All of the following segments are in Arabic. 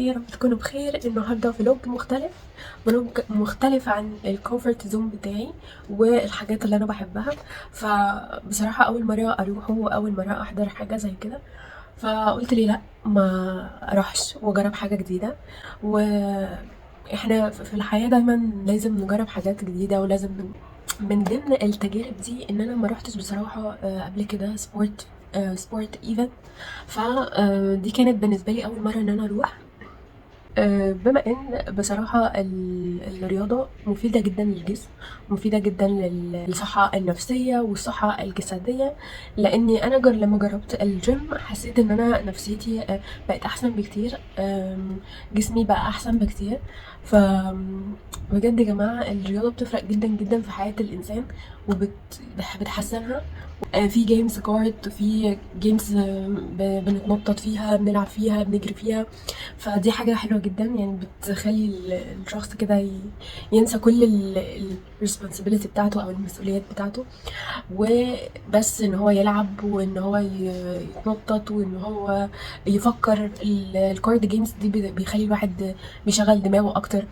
ايه؟ يا رب تكونوا بخير. النهارده فلوج مختلف عن الكومفورت زون بتاعي والحاجات اللي انا بحبها. فبصراحه اول مره اروح واول مره احضر حاجه زي كده، فقلت لي لا ما اروحش واجرب حاجه جديده. واحنا في الحياه دايما لازم نجرب حاجات جديده، ولازم من ضمن التجارب دي ان انا ما روحتش بصراحه قبل كده سبورت ايفنت. فدي كانت بالنسبه لي اول مره ان انا اروح. بما إن بصراحة الرياضة مفيدة جدًا للجسم، مفيدة جدًا للصحة النفسية والصحة الجسدية، لإني أنا لمّا جربت الgym حسيت إن أنا نفسيتي بقت أحسن بكتير، جسمي بقى أحسن بكتير. بجد يا جماعة الرياضة بتفرق جدًا، جدًا في حياة الإنسان بتحسنها. في games guard، في games بنتنطط فيها، بنلعب فيها، بنجري فيها. فدي حاجة حلوة جدًا، يعني بتخلّي الشخص كده ينسى كل الresponsibility بتاعته أو المسؤوليات بتاعته، وبس إن هو يلعب وإن هو يتنطط وإن هو يفكّر. الcard games دي بيخلّي الواحد بيشغّل دماغه أكتر.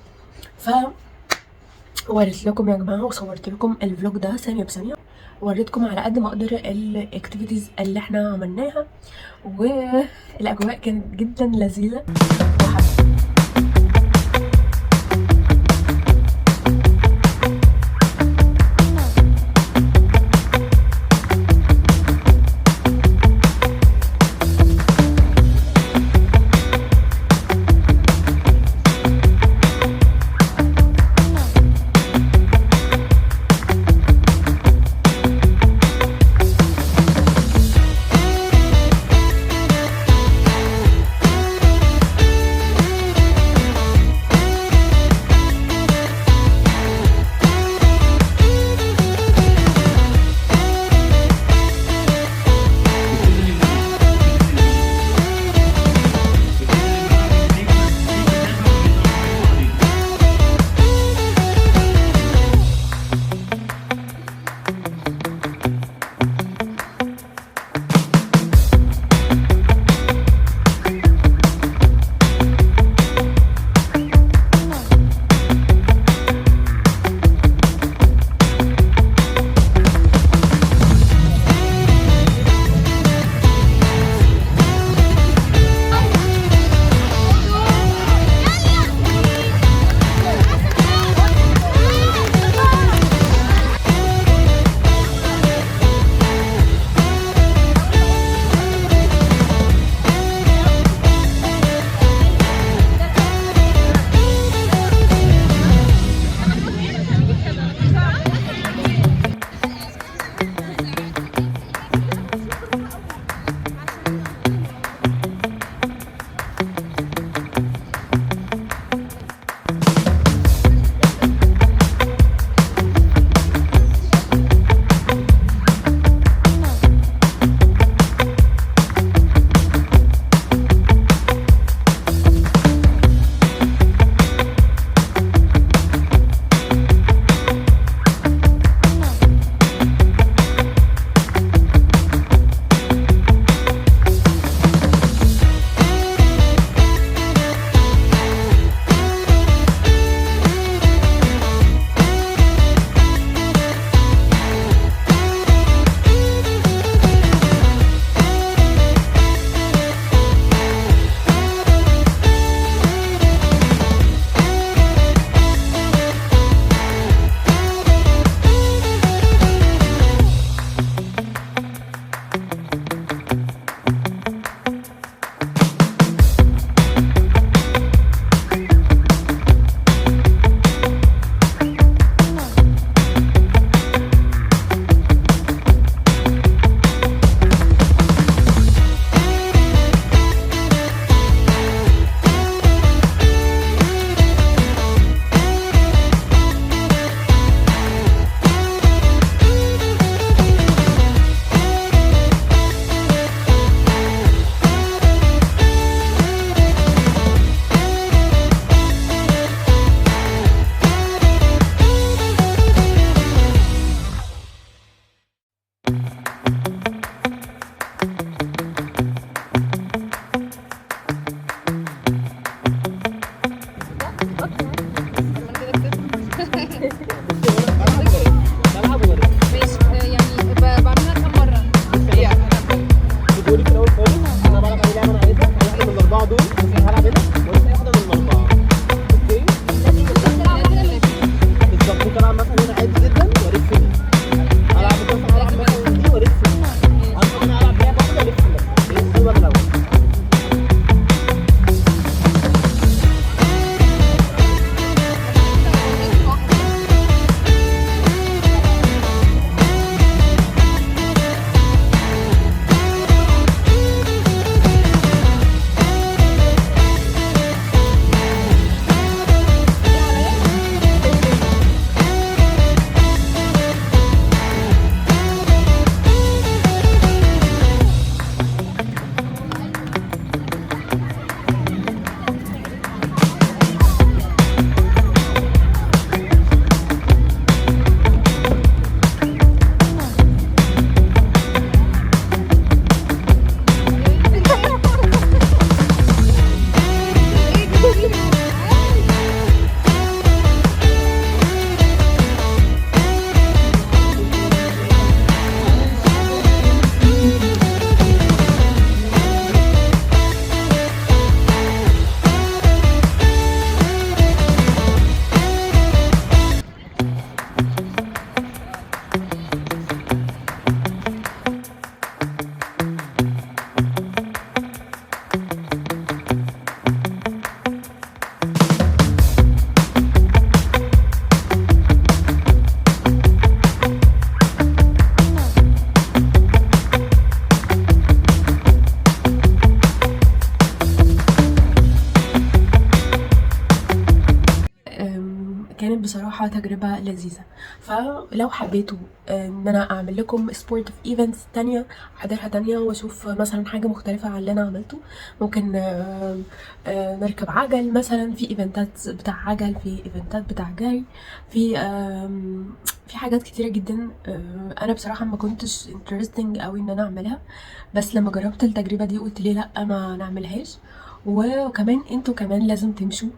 وريت لكم يا جماعة وصورت لكم الفلوج ده ثانية بثانية، وريتكم على قد ما أقدر الactivities اللي إحنا عملناها، والأجواء كانت جدًا لذيذة وحب كانت بصراحة تجربة لذيذة. فلو حبيتوا ان انا اعمل لكم sportive events تانية احضرها تانية واشوف مثلا حاجة مختلفة عن اللي انا عملته، ممكن نركب عجل مثلا، في ايفنتات بتاع عجل، في ايفنتات بتاع جري، في في حاجات كتيرة جدا. انا بصراحة ما كنتش interesting قوي ان انا اعملها، بس لما جربت التجربة دي قلت ليه لا ما نعملهاش. وكمان انتوا كمان لازم تمشوا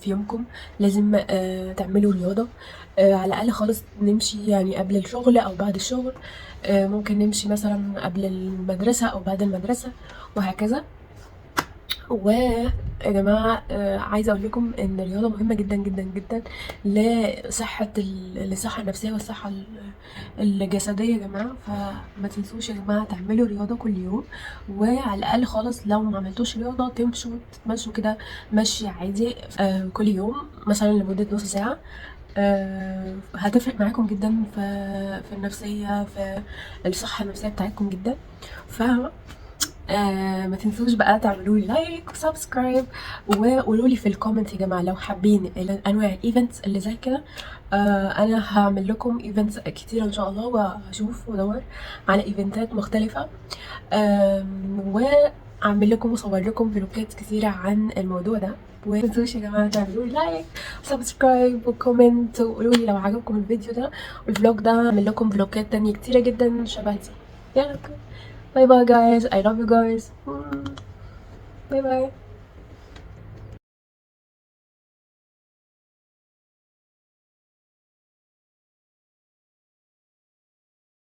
في يومكم، لازم تعملوا رياضة، على الأقل خالص نمشي يعني قبل الشغل أو بعد الشغل، ممكن نمشي مثلا قبل المدرسة أو بعد المدرسة وهكذا. ويا جماعة عايزة أقول لكم إن الرياضة مهمة جدا جدا جدا للصحة النفسية والصحة الجسدية يا جماعة. فما تنسوش يا جماعة تعملوا رياضة كل يوم، وعلى الأقل خالص لو ما عملتوش رياضة تتمشوا كده مشي عادي كل يوم مثلا لمدة نص ساعة. هتفرق معاكم جدا في النفسية، في الصحة النفسية بتاعتكم جدا. ف ما تنسوش بقى تعملوا لي لايك وسبسكرايب، وقولوا لي في الكومنت يا جماعه لو حابين انواع الايفنتس اللي زي كده. انا هعمل لكم ايفنتس كتير ان شاء الله، وهشوف وادور على ايفنتات مختلفه، واعمل لكم واصور لكم فلوجات كتيره عن الموضوع ده. وما تنسوش يا جماعه تعملوا لي لايك وسبسكرايب وكومنت، وقولوا لي لو عجبكم الفيديو ده والفلوج ده، اعمل لكم فلوجات تانية كتيره جدا شبه دي. يلا، bye bye guys, I love you guys. Bye bye.